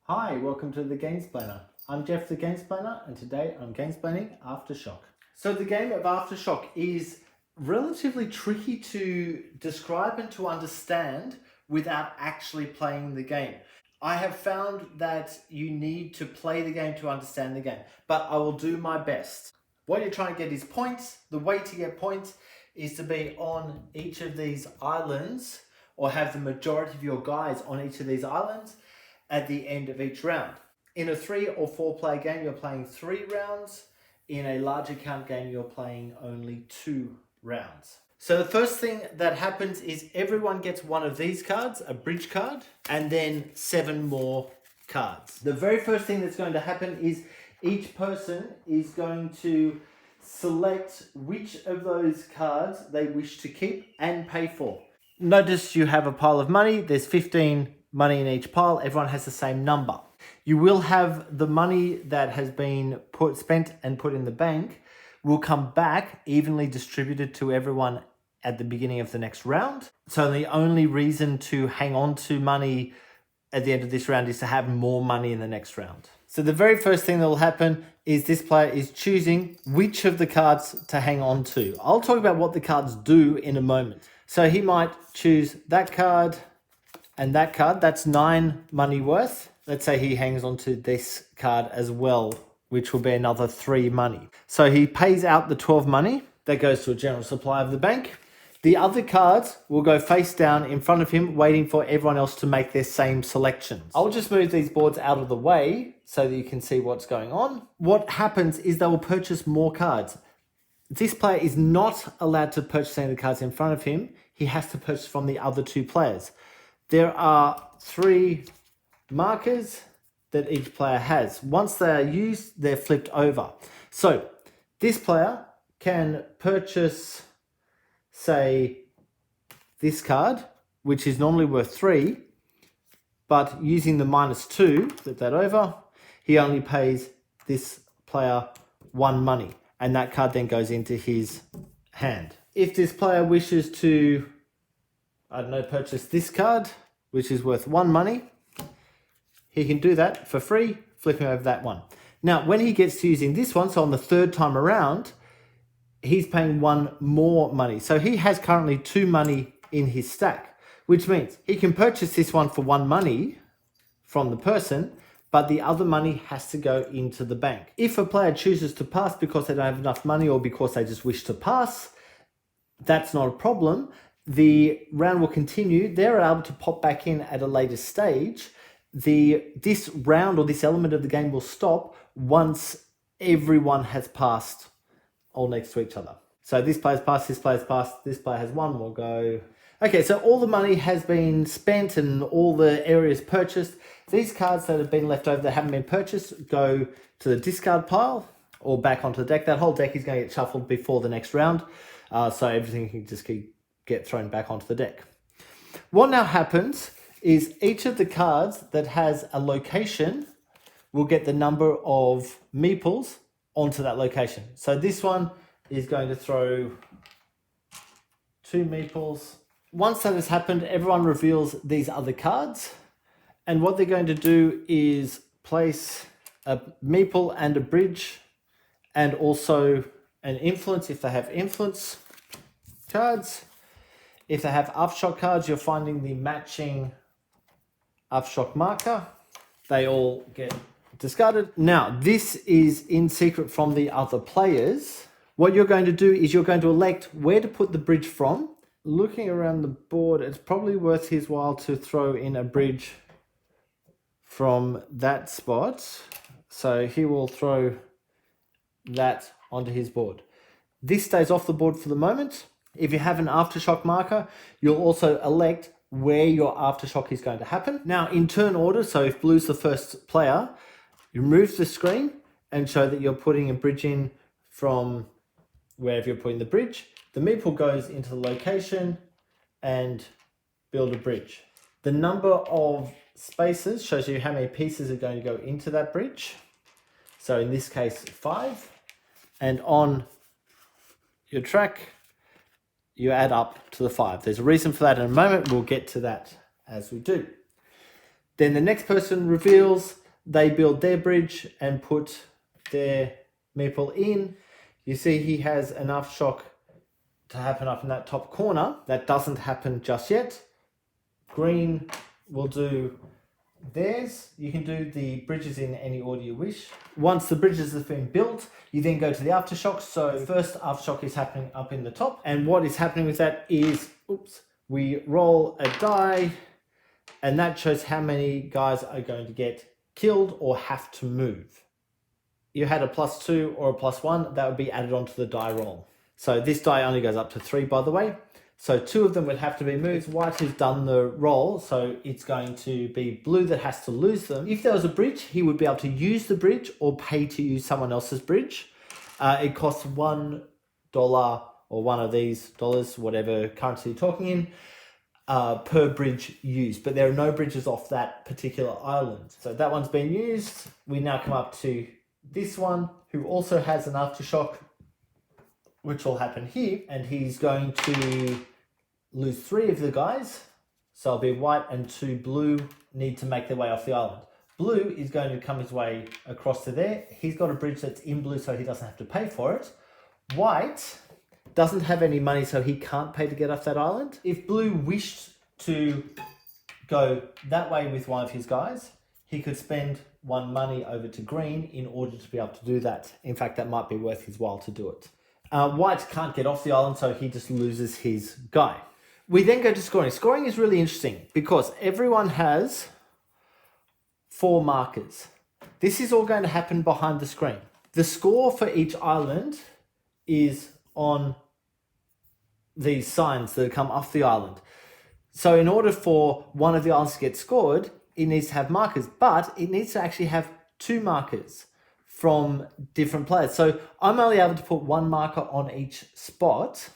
Hi, welcome to the Gamesplainer. I'm Jeff the Gamesplainer, and today I'm gamesplaining Aftershock. So the game of Aftershock is relatively tricky to describe and to understand without actually playing the game. I have found that you need to play the game to understand the game, but I will do my best. What you're trying to get is points. The way to get points is to be on each of these islands or have the majority of your guys on each of these islands at the end of each round. In a 3 or 4 player game, you're playing 3 rounds. In a large account game, you're playing only 2 rounds. So the first thing that happens is everyone gets one of these cards, a bridge card, and then 7 more cards. The very first thing that's going to happen is each person is going to select which of those cards they wish to keep and pay for. Notice you have a pile of money. There's 15 money in each pile. Everyone has the same number. You will have the money that has been spent and put in the bank will come back evenly distributed to everyone at the beginning of the next round. So the only reason to hang on to money at the end of this round is to have more money in the next round. So the very first thing that will happen is this player is choosing which of the cards to hang on to. I'll talk about what the cards do in a moment. So he might choose that card and that card. That's 9 money worth. Let's say he hangs on to this card as well, which will be another 3 money. So he pays out the 12 money. That goes to a general supply of the bank. The other cards will go face down in front of him, waiting for everyone else to make their same selections. I'll just move these boards out of the way so that you can see what's going on. What happens is they will purchase more cards. This player is not allowed to purchase any of the cards in front of him. He has to purchase from the other 2 players. There are 3 markers that each player has. Once they are used, they're flipped over. So this player can purchase, say, this card, which is normally worth 3, but using the -2, flip that over, he only pays this player 1 money, and that card then goes into his hand. If this player wishes to, purchase this card, which is worth 1 money, he can do that for free, flipping over that one. Now, when he gets to using this one, so on the 3rd time around, he's paying 1 more money. So he has currently 2 money in his stack, which means he can purchase this one for 1 money from the person, but the other money has to go into the bank. If a player chooses to pass because they don't have enough money or because they just wish to pass, that's not a problem. The round will continue. They're able to pop back in at a later stage. This round or this element of the game will stop once everyone has passed all next to each other. So this player's passed, this player's passed, this player has 1 more go. Okay, so all the money has been spent and all the areas purchased. These cards that have been left over that haven't been purchased go to the discard pile or back onto the deck. That whole deck is going to get shuffled before the next round. So everything can just get thrown back onto the deck. What now happens is each of the cards that has a location will get the number of meeples onto that location. So this one is going to throw 2 meeples. Once that has happened, everyone reveals these other cards. And what they're going to do is place a meeple and a bridge and also an influence if they have influence cards. If they have Aftershock cards, you're finding the matching Aftershock marker. They all get discarded. Now, this is in secret from the other players. What you're going to do is you're going to elect where to put the bridge from. Looking around the board, it's probably worth his while to throw in a bridge from that spot. So he will throw that onto his board. This stays off the board for the moment. If you have an Aftershock marker, you'll also elect where your Aftershock is going to happen. Now, in turn order, so if blue's the first player, you remove the screen and show that you're putting a bridge in from wherever you're putting the bridge. The meeple goes into the location and build a bridge. The number of spaces shows you how many pieces are going to go into that bridge. So in this case, 5. And on your track, you add up to the 5. There's a reason for that in a moment. We'll get to that as we do. Then the next person reveals, they build their bridge and put their meeple in. You see he has an aftershock to happen up in that top corner. That doesn't happen just yet. Green will do theirs. You can do the bridges in any order you wish. Once the bridges have been built, you then go to the aftershock. So the first aftershock is happening up in the top. And what is happening with that is, we roll a die, and that shows how many guys are going to get killed or have to move. You had a +2 or a +1, that would be added onto the die roll. So this die only goes up to 3, by the way. So 2 of them would have to be moved. White who's done the roll, so it's going to be blue that has to lose them. If there was a bridge, he would be able to use the bridge or pay to use someone else's bridge. It costs $1 or one of these dollars, whatever currency you're talking in, per bridge used. But there are no bridges off that particular island. So that one's been used. We now come up to this one, who also has an aftershock, which will happen here, and he's going to lose 3 of the guys. So it'll be white and 2 blue need to make their way off the island. Blue is going to come his way across to there. He's got a bridge that's in blue, so he doesn't have to pay for it. White doesn't have any money, so he can't pay to get off that island. If blue wished to go that way with one of his guys, he could spend 1 money over to green in order to be able to do that. In fact, that might be worth his while to do it. White can't get off the island, so he just loses his guy. We then go to scoring. Scoring is really interesting because everyone has 4 markers. This is all going to happen behind the screen. The score for each island is on these signs that come off the island. So in order for one of the islands to get scored, it needs to have markers, but it needs to actually have 2 markers from different players. So I'm only able to put 1 marker on each spot.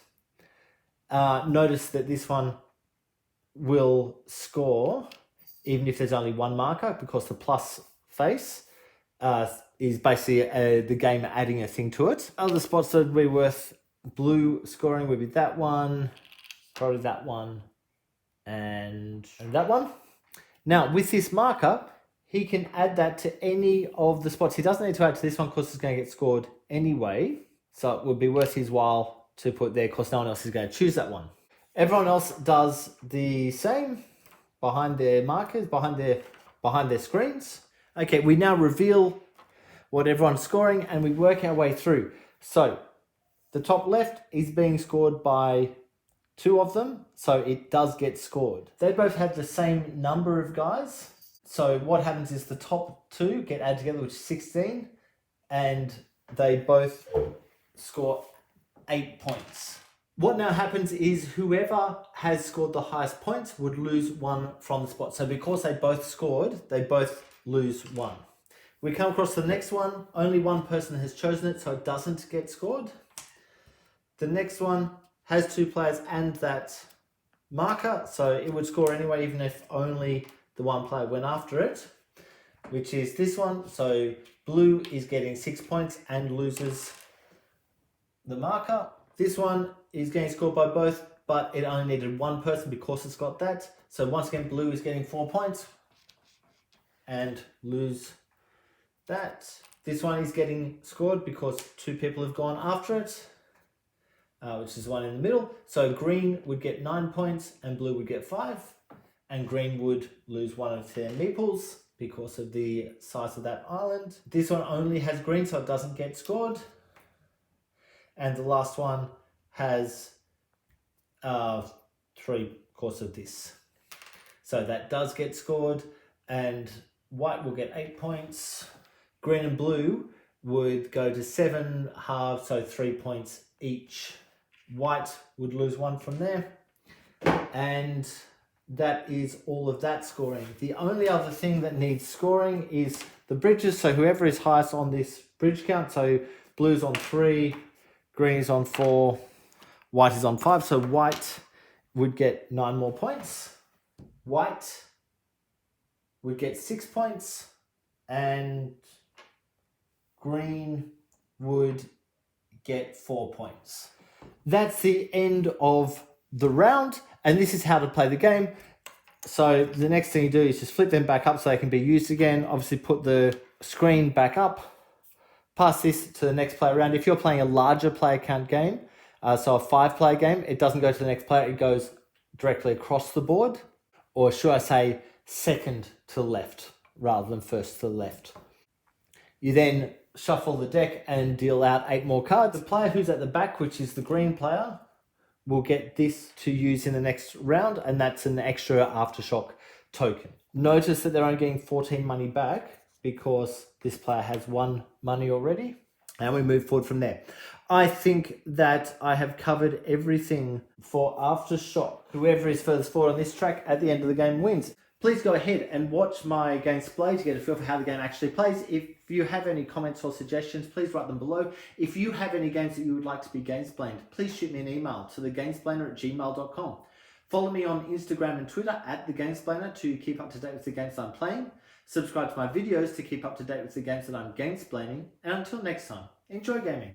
Notice that this one will score even if there's only 1 marker, because the plus face is basically the game adding a thing to it. Other spots that would be worth blue scoring would be that one, probably that one, and that one. Now with this marker, he can add that to any of the spots. He doesn't need to add to this one because it's going to get scored anyway. So it would be worth his while to put there because no one else is going to choose that one. Everyone else does the same behind their markers, behind their screens. Okay, we now reveal what everyone's scoring and we work our way through. So the top left is being scored by 2 of them, so it does get scored. They both have the same number of guys. So what happens is the top 2 get added together, which is 16, and they both score 8 points. What now happens is whoever has scored the highest points would lose 1 from the spot. So because they both scored, they both lose 1. We come across the next one. Only 1 person has chosen it, so it doesn't get scored. The next one has 2 players and that marker, so it would score anyway, even if only the 1 player went after it, which is this one. So blue is getting 6 points and loses the marker. This one is getting scored by both, but it only needed 1 person because it's got that. So once again, blue is getting 4 points and lose that. This one is getting scored because 2 people have gone after it, which is the one in the middle. So green would get 9 points and blue would get 5. And green would lose 1 of their meeples because of the size of that island. This one only has green, so it doesn't get scored. And the last one has 3 because of this. So that does get scored, and white will get 8 points. Green and blue would go to 7 halves, so 3 points each. White would lose 1 from there. And that is all of that scoring. The only other thing that needs scoring is the bridges. So whoever is highest on this bridge count, so blue's on 3, green is on 4, white is on 5. So white would get 9 more points. White would get 6 points, and green would get 4 points. That's the end of the round, and this is how to play the game. So the next thing you do is just flip them back up so they can be used again. Obviously put the screen back up. Pass this to the next player around. If you're playing a larger player count game, so a 5-player game, it doesn't go to the next player. It goes directly across the board. Or should I say second to left rather than first to the left. You then shuffle the deck and deal out 8 more cards. The player who's at the back, which is the green player, will get this to use in the next round, and that's an extra Aftershock token. Notice that they're only getting 14 money back because this player has 1 money already, and we move forward from there. I think that I have covered everything for Aftershock. Whoever is furthest forward on this track at the end of the game wins. Please go ahead and watch my gameplay to get a feel for how the game actually plays. If you have any comments or suggestions, please write them below. If you have any games that you would like to be Gamesplained, please shoot me an email to thegamesplainer@gmail.com. Follow me on Instagram and Twitter @thegamesplainer to keep up to date with the games I'm playing. Subscribe to my videos to keep up to date with the games that I'm gamesplaining. And until next time, enjoy gaming.